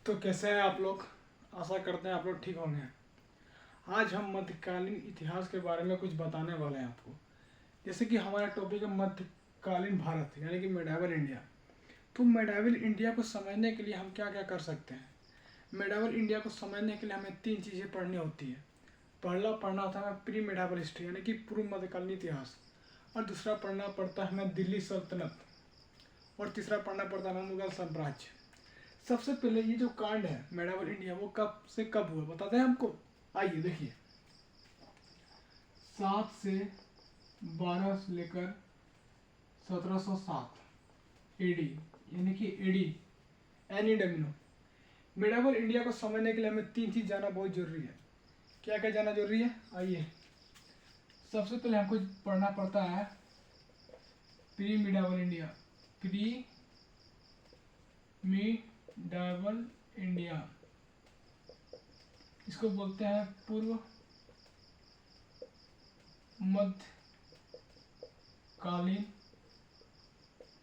तो कैसे हैं आप लोग। आशा करते हैं आप लोग ठीक होंगे। आज हम मध्यकालीन इतिहास के बारे में कुछ बताने वाले हैं आपको। जैसे कि हमारा टॉपिक है मध्यकालीन भारत यानी कि मेडावल इंडिया। तो मेडावल इंडिया को समझने के लिए हम क्या क्या कर सकते हैं। मेडावल इंडिया को समझने के लिए हमें 3 चीज़ें पढ़नी होती है। पहला पढ़ना होता है हमें प्री मेडावल हिस्ट्री यानी कि पूर्व मध्यकालीन इतिहास। और दूसरा पढ़ना पड़ता है हमें दिल्ली सल्तनत। और तीसरा पढ़ना पड़ता है हमें मुगल साम्राज्य। सबसे पहले ये जो कांड है मेडावल इंडिया वो कब से कब हुआ बताते हैं हमको। आइए देखिए। 7 से 12 से लेकर 1707 एडी यानी कि AD anno domini. Medieval India को समझने के लिए हमें 3 चीज़ जाना बहुत जरूरी है। क्या क्या जाना जरूरी है आइए। सबसे पहले हमको पढ़ना पड़ता है pre medieval India. Pre medieval India इसको बोलते हैं पूर्व मध्यकालीन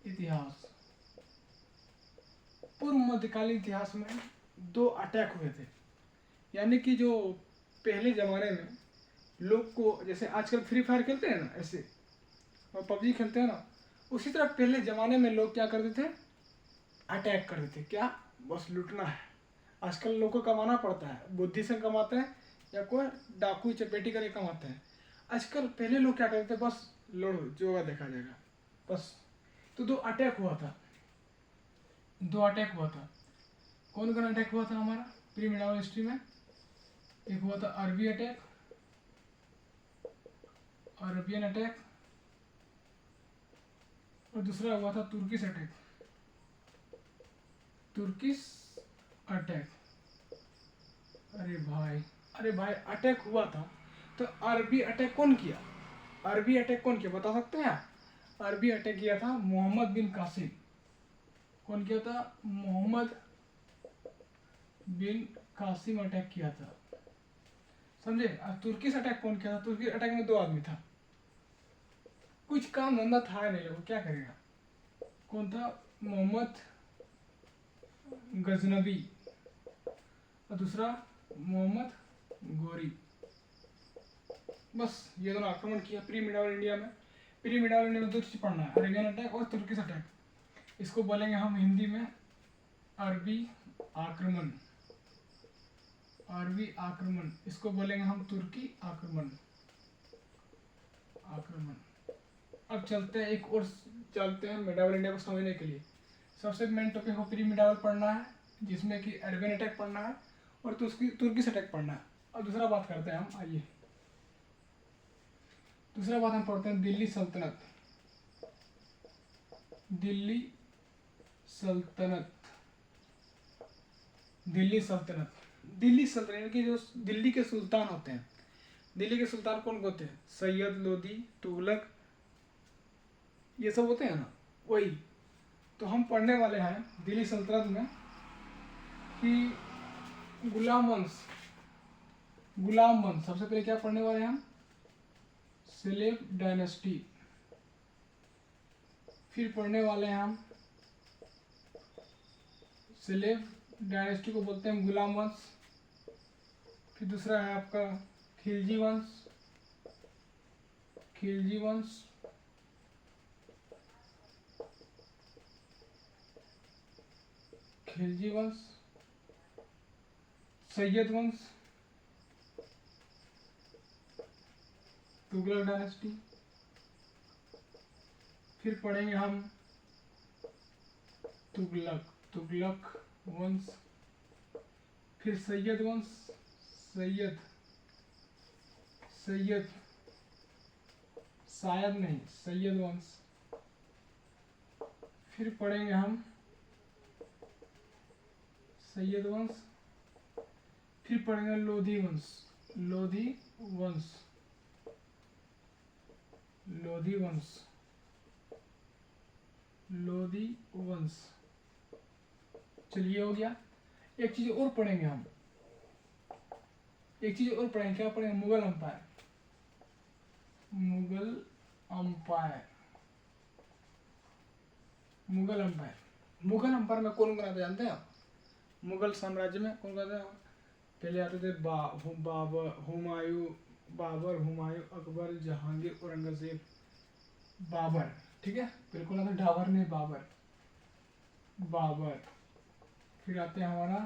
इतिहास। पूर्व मध्यकालीन इतिहास में 2 अटैक हुए थे। यानी कि जो पहले ज़माने में लोग को जैसे आजकल फ्री फायर खेलते हैं ना ऐसे और पबजी खेलते हैं ना, उसी तरह पहले ज़माने में लोग क्या करते थे, अटैक करते थे। क्या बस लूटना है। आजकल लोग को कमाना पड़ता है, बुद्धि से कमाते हैं या कोई डाकू चपेटी करके कमाते हैं। आजकल पहले लोग क्या करते थे, बस लड़ो जो होगा देखा जाएगा बस। तो 2 अटैक हुआ था। 2 अटैक हुआ था। कौन कौन अटैक हुआ था हमारा प्री मेडावल हिस्ट्री में। एक हुआ था अरबी अटैक, अरबियन अटैक, और दूसरा हुआ था तुर्किश अटैक। Turkish attack. अरे भाई अटैक हुआ था। तो अरबी अटैक कौन किया, अरबी अटैक कौन किया बता सकते हैं। अरबी अटैक किया था मोहम्मद बिन कासिम। कौन किया था, मोहम्मद बिन कासिम अटैक किया था, समझे। और तुर्किश अटैक कौन किया था, तुर्किश अटैक में 2 आदमी था, कुछ काम धंधा था नहीं लोगों क्या करेगा। कौन था, मोहम्मद गजनबी और दूसरा मोहम्मद गोरी। बस ये दोनों आक्रमण किया प्री मिडावल इंडिया में। प्री मिडावल इंडिया में 2 चीज पढ़ना है, अरेबियन अटैक और तुर्किश अटैक। इसको बोलेंगे हम हिंदी में अरबी आक्रमण। अरबी आक्रमण इसको बोलेंगे हम तुर्की आक्रमण। आक्रमण। अब चलते हैं एक और, चलते हैं मिडावल इंडिया को समझने के लिए। सबसे मेन टॉपिक को प्री मिडावल पढ़ना है, जिसमें कि अरबियन अटैक पढ़ना है और तुर्किश अटैक पढ़ना है। अब दूसरा बात करते हैं हम, आइए दूसरा बात हम पढ़ते हैं दिल्ली सल्तनत। दिल्ली सल्तनत। दिल्ली सल्तनत। दिल्ली सल्तनत की जो दिल्ली के सुल्तान होते हैं, दिल्ली के सुल्तान कौन होते हैं, सैयद लोदी तुगलक ये सब होते हैं ना, वही। तो हम पढ़ने वाले हैं दिल्ली सल्तनत में कि गुलाम वंश। गुलाम वंश सबसे पहले क्या पढ़ने वाले हैं हम, स्लेव डायनेस्टी। फिर पढ़ने वाले हैं हम स्लेव डायनेस्टी को बोलते हैं गुलाम वंश। फिर दूसरा है आपका खिलजी वंश। खिलजी वंश। खिलजी वंश, सैयद वंश, तुगलक डायनेस्टी। फिर पढ़ेंगे हम तुगलक, तुगलक वंश। फिर सैयद वंश, सैयद, सैयद, शायद नहीं सैयद वंश। फिर पढ़ेंगे हम सैयद वंश। फिर पढ़ेंगे लोधी वंश, लोधी वंश, लोधी वंश, लोधी वंश। चलिए हो गया। एक चीज और पढ़ेंगे हम, एक चीज और पढ़ेंगे, क्या पढ़ेंगे, Mughal umpire. Mughal umpire. Mughal umpire. Mughal umpire में कौन कौन आता जानते हैं आप, मुगल साम्राज्य में कौन कहता है? पहले आते थे बाबर, हुमायूं, अकबर, जहांगीर, औरंगजेब, बाबर। ठीक है, बिल्कुल आता ढाबर नहीं, बाबर। फिर आते हैं हमारा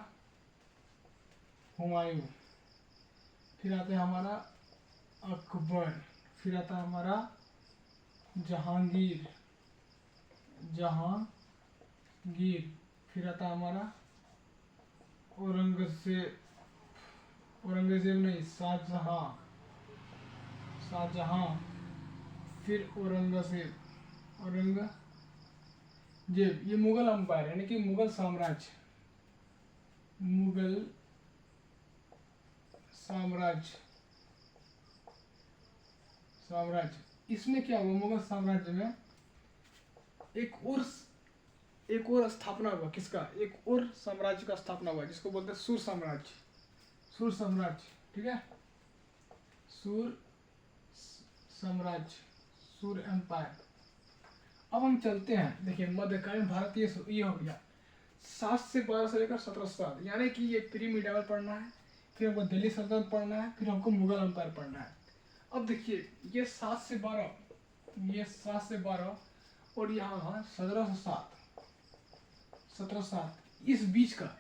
हुमायूं, फिर आते हैं हमारा अकबर, फिर आता है हमारा जहांगीर, फिर आता है हमारा औरंगजेब नहीं, शाहजहां, फिर औरंगजेब। ये मुगल अंपायर यानी कि मुगल साम्राज्य। इसमें क्या हुआ, मुगल साम्राज्य में एक और स्थापना हुआ। किसका? एक और साम्राज्य का स्थापना हुआ जिसको बोलते हैं सुर साम्राज्य। ठीक है, सुर एम्पायर। अब हम चलते हैं, देखिए मध्यकालीन भारत ये हो गया 7 से 12 से लेकर 17 साल, यानी कि ये प्री मिडावल पढ़ना है, फिर हमको दिल्ली सल्तनत पढ़ना है, फिर हमको मुगल एम्पायर पढ़ना है। अब देखिए ये 7 से 12 और यहाँ 1707,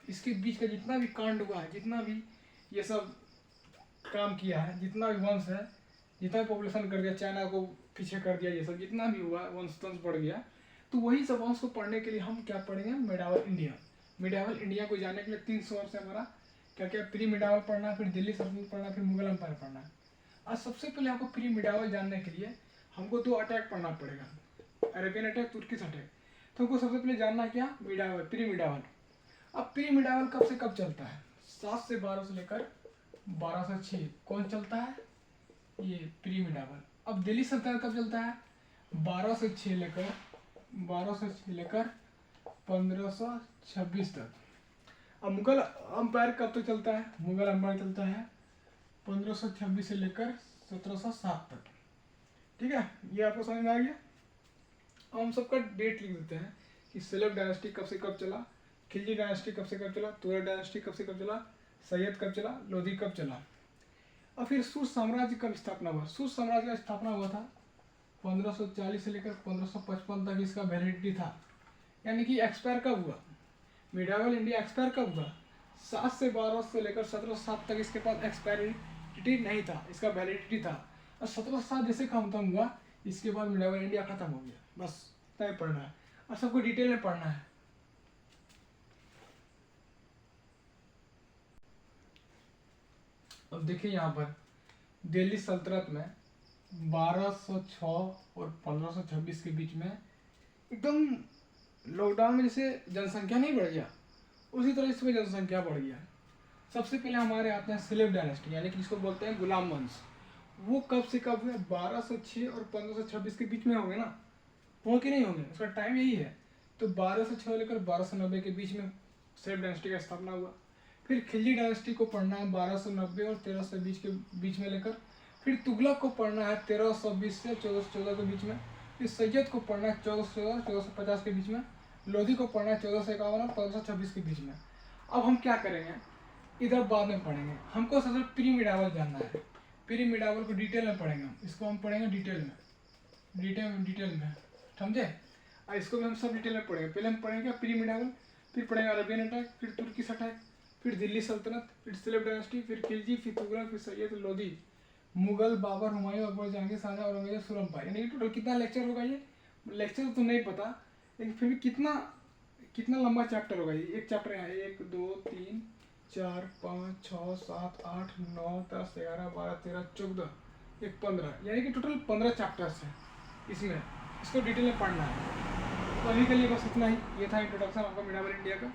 इसके बीच का जितना भी कांड हुआ है, जितना भी ये सब काम किया है, जितना भी वंश है, जितना पॉपुलेशन कर दिया, चाइना को पीछे कर दिया, ये सब जितना भी हुआ, वंश बढ़ गया, तो वही सब वंश को पढ़ने के लिए हम क्या पढ़ेंगे? मिडावल इंडिया को जानने के लिए 300 वर्ष है हमारा क्या क्या प्री मिडावल पढ़ना, फिर दिल्ली सल्तनत पढ़ना, फिर मुगल एम्पायर पढ़ना है। आज सबसे पहले हमको प्री मिडावल जानने के लिए हमको 2 अटैक पढ़ना पड़ेगा, अरेबियन अटैक, तुर्किश अटैक। तो हमको सबसे पहले जानना क्या? प्री मिडावल। अब प्री मिडावल कब से कब चलता है? 7 से 12 से लेकर 12 से 6 कौन चलता है? ये प्री मिडावल। अब दिल्ली सल्तनत कब चलता है? 12 से 6 लेकर 1526 तक। अब मुगल अंपायर कब तक चलता है? मुगल अंपायर चलता है 1526 से लेकर 1707 तक। ठीक है, ये आपको समझ में आ गया। अब हम सबका डेट लिख देते हैं कि सेलेब डायनेस्टी कब से कब चला, खिलजी डायनेस्टी कब से कब चला, तुगलक डायनेस्टी कब से कब चला, सैयद कब चला, लोधी कब चला। और फिर सुर साम्राज्य कब स्थापना हुआ? सुर साम्राज्य का स्थापना हुआ था 1540 से लेकर 1555 तक इसका वैलिडिटी था, यानी कि एक्सपायर कब हुआ? मिडावल इंडिया एक्सपायर कब हुआ? 7 से 12 से लेकर 1707 तक इसके पास एक्सपायरिटी नहीं था, इसका वैलिडिटी था। और 1707 जैसे खत्म हुआ, इसके बाद मिडावल इंडिया खत्म हो गया। बस तय पढ़ना है और सबको डिटेल में पढ़ना है। अब देखिए यहाँ पर दिल्ली सल्तनत में 1206 और 1526 के बीच में एकदम लॉकडाउन में जैसे जनसंख्या नहीं बढ़ गया, उसी तरह इसमें जनसंख्या बढ़ गया। सबसे पहले हमारे आते हैं सेलेब डायनेस्टी, यानी कि जिसको बोलते हैं गुलाम वंश। वो कब से कब हुए? 1206 और 1526 के बीच में होंगे ना, हो कि नहीं होंगे? उसका टाइम यही है। तो 1206 लेकर 1290 के बीच में सेलेब डायनेस्टी का स्थापना हुआ। फिर खिलजी डायनेस्टी को पढ़ना है 1290 और 1320 के बीच में लेकर। फिर तुगलक को पढ़ना है 1320 से 1414 के बीच में। फिर सैयद को पढ़ना है 1414 और 1450 के बीच में। लोधी को पढ़ना है 1451 और 1526 के बीच में। अब हम क्या करेंगे, इधर बाद में पढ़ेंगे। हमको सबसे प्री मिडावल जानना है, प्री मिडावल को डिटेल में पढ़ेंगे। इसको हम पढ़ेंगे डिटेल में, समझे? और इसको भी हम सब डिटेल में पढ़ेंगे। पहले हम पढ़ेंगे प्री मिडावल, फिर पढ़ेंगे अरबियन अटैक, फिर तुर्किश अटैक, फिर दिल्ली सल्तनत, फिर सेलेब डायनेस्टी, फिर खिलजी, फिर तुगलक, फिर सैयद, लोधी, मुगल, बाबर, हुमायूं, अकबर, जहांगीर, शाहजहां, औरंगजेब, सुर एम्पायर। यानी कि टोटल कितना लेक्चर होगा? ये लेक्चर तो नहीं पता, लेकिन फिर भी कितना लंबा चैप्टर होगा ये। एक चैप्टर है 1 2 3 4 5 6 7 8 9 10 11 12 13 14 1 15, यानी कि टोटल 15 चैप्टर्स हैं इसमें। इसको डिटेल में पढ़ना है। तो अभी के लिए बस इतना ही। ये था इंट्रोडक्शन आपका मिडावल इंडिया का।